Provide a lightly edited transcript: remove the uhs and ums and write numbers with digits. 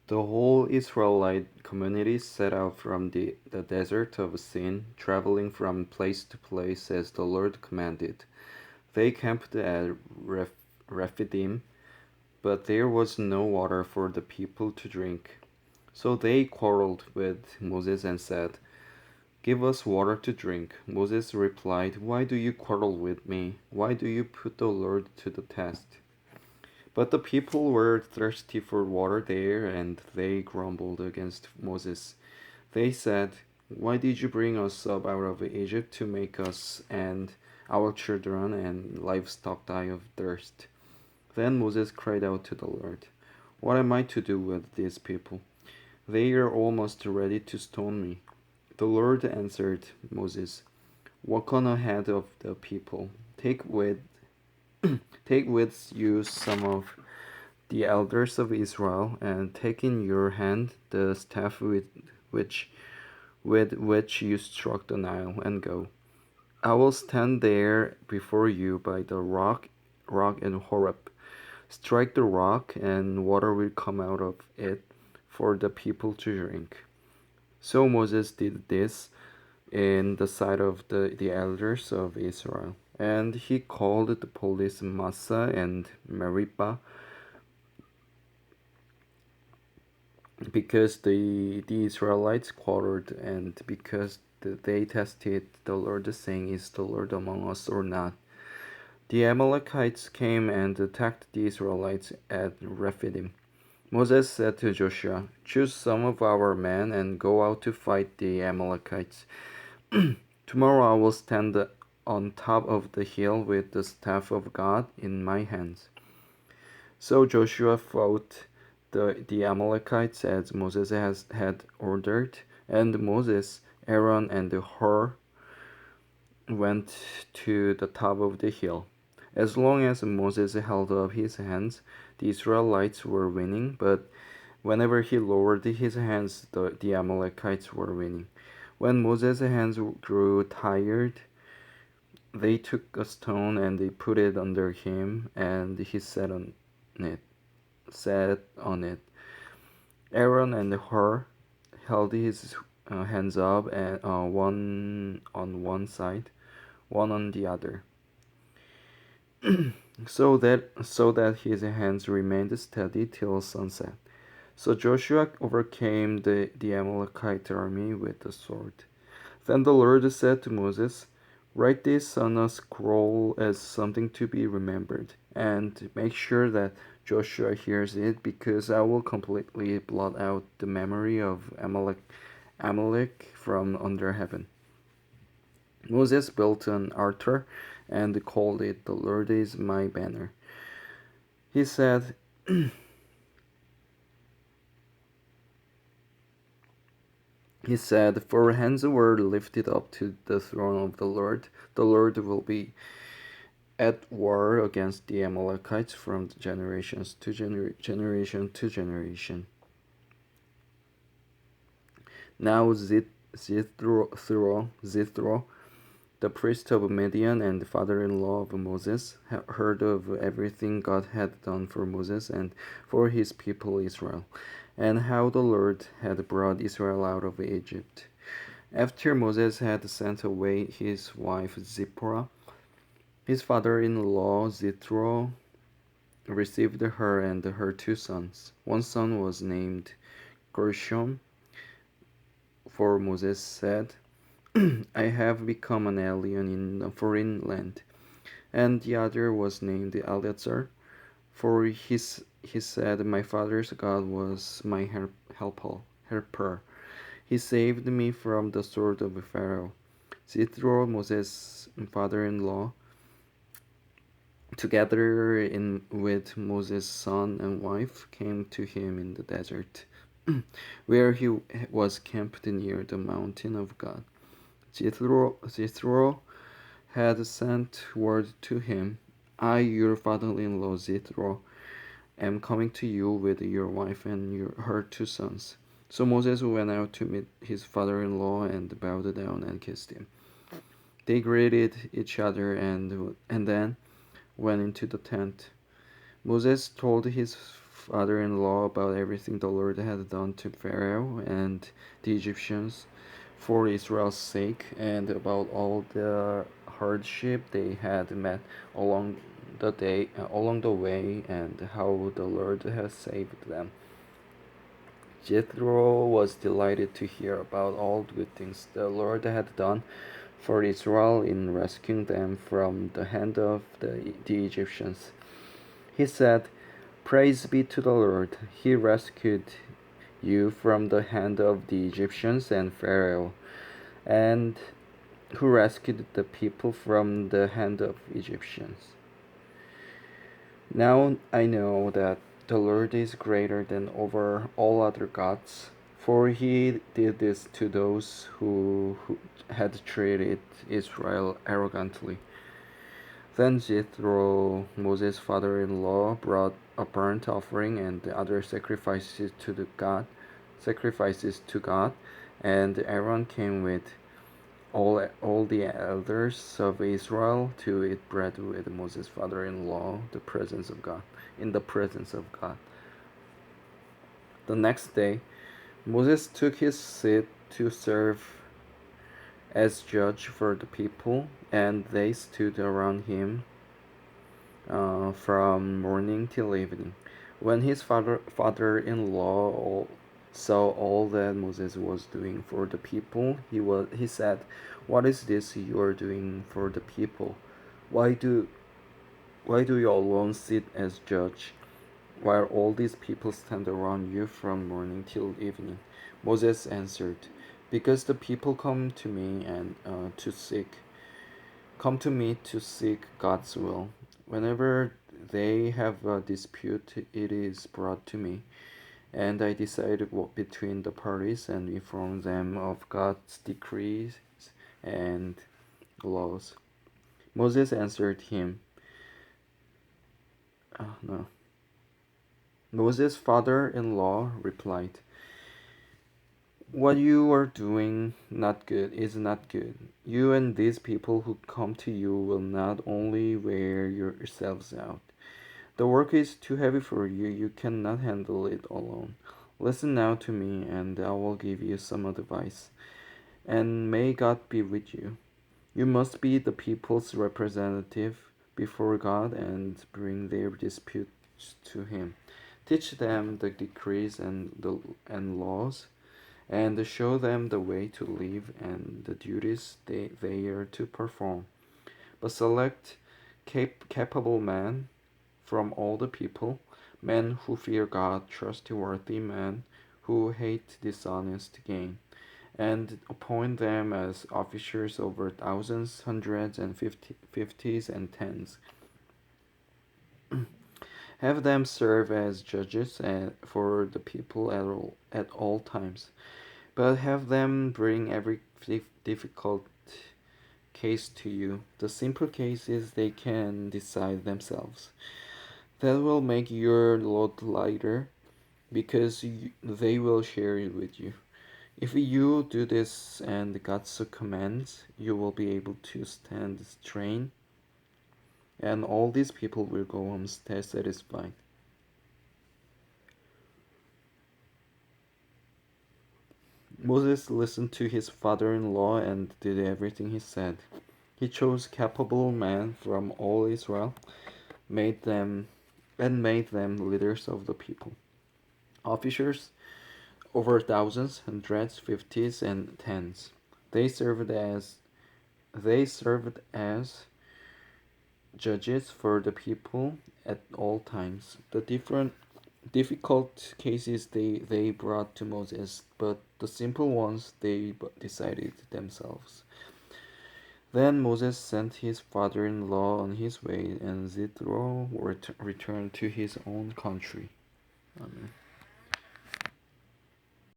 The whole Israelite community set out from the desert of Sin, traveling from place to place as the Lord commanded. They camped at Rephidim, but there was no water for the people to drink. So they quarreled with Moses and said, "Give us water to drink." Moses replied, "Why do you quarrel with me? Why do you put the Lord to the test?" But the people were thirsty for water there, and they grumbled against Moses. They said, "Why did you bring us up out of Egypt to make us and our children and livestock die of thirst?" Then Moses cried out to the Lord, "What am I to do with these people? They are almost ready to stone me." The Lord answered Moses, "Walk on ahead of the people. Take with you some of the elders of Israel, and take in your hand the staff with which you struck the Nile, and go. I will stand there before you by the rock in Horeb. Strike the rock, and water will come out of it for the people to drink." So Moses did this in the sight of the elders of Israel. And he called the police Massah and Meribah, because the Israelites quarreled, and because they tested the Lord, saying, "Is the Lord among us or not?" The Amalekites came and attacked the Israelites at Rephidim. Moses said to Joshua, "Choose some of our men and go out to fight the Amalekites. Tomorrow I will stand on top of the hill with the staff of God in my hands." So Joshua fought the Amalekites as Moses had ordered, and Moses, Aaron, and Hur went to the top of the hill. As long as Moses held up his hands, the Israelites were winning, but whenever he lowered his hands, the Amalekites were winning. When Moses' hands grew tired, they took a stone and they put it under him, and he sat on it. Sat on it. Aaron and Hur held his hands up, and one on one side, one on the other, so that his hands remained steady till sunset. So Joshua overcame the Amalekite army with the sword. Then the Lord said to Moses, "Write this on a scroll as something to be remembered, and make sure that Joshua hears it, because I will completely blot out the memory of Amalek from under heaven." Moses built an altar and called it, "The Lord is my banner." He said, "For hands were lifted up to the throne of the Lord will be at war against the Amalekites from generations to generation to generation." Now Zithro, the priest of Midian and the father-in-law of Moses, heard of everything God had done for Moses and for his people Israel, and how the Lord had brought Israel out of Egypt. After Moses had sent away his wife Zipporah, his father-in-law Jethro received her and her two sons. One son was named Gershom, for Moses said, "I have become an alien in a foreign land." And the other was named Eleazar, for he said, "My father's God was my helper. He saved me from the sword of Pharaoh." Jethro, Moses' father-in-law, together with Moses' son and wife, came to him in the desert, where he was camped near the mountain of God. Jethro had sent word to him, "I, your father-in-law Jethro, am coming to you with your wife and her two sons." So Moses went out to meet his father-in-law and bowed down and kissed him. They greeted each other and then went into the tent. Moses told his father-in-law about everything the Lord had done to Pharaoh and the Egyptians for Israel's sake, and about all the hardship they had met along along the way, and how the Lord has saved them. Jethro was delighted to hear about all the good things the Lord had done for Israel in rescuing them from the hand of the Egyptians. He said, "Praise be to the Lord. He rescued you from the hand of the Egyptians and Pharaoh, and who rescued the people from the hand of Egyptians. Now I know that the Lord is greater than over all other gods, for he did this to those who had treated Israel arrogantly." Then Jethro, Moses' father-in-law, brought a burnt offering and the other sacrifices to God, and Aaron came with all the elders of Israel to eat bread with Moses' father-in-law, in the presence of God. The next day, Moses took his seat to serve as judge for the people, and they stood around him from morning till evening. When his father-in-law saw all that Moses was doing for the people, he said, "What is this you are doing for the people? Why do you alone sit as judge, while all these people stand around you from morning till evening?" Moses answered, "Because the people come to me to seek God's will. Whenever they have a dispute, it is brought to me, and I decide between the parties and inform them of God's decrees and laws." Moses answered him, no. Moses' father-in-law replied, "What you are doing is not good. You and these people who come to you will not only wear yourselves out. The work is too heavy for you. You cannot handle it alone. Listen now to me, and I will give you some advice. And may God be with you. You must be the people's representative before God and bring their disputes to Him. Teach them the decrees and laws, and show them the way to live and the duties they are to perform. But select capable men from all the people, men who fear God, trustworthy men who hate dishonest gain, and appoint them as officers over thousands, hundreds, and fifties, and tens. Have them serve as judges for the people at all times, but have them bring every difficult case to you. The simple cases they can decide themselves. That will make your load lighter, because they will share it with you. If you do this and God's commands, you will be able to stand the strain, and all these people will go home satisfied." Moses listened to his father-in-law and did everything he said. He chose capable men from all Israel, made them leaders of the people, officers over thousands, hundreds, fifties, and tens. They served as judges for the people at all times. The difficult cases they brought to Moses, but the simple ones they decided themselves. Then Moses sent his father-in-law on his way, and Jethro returned to his own country. Amen.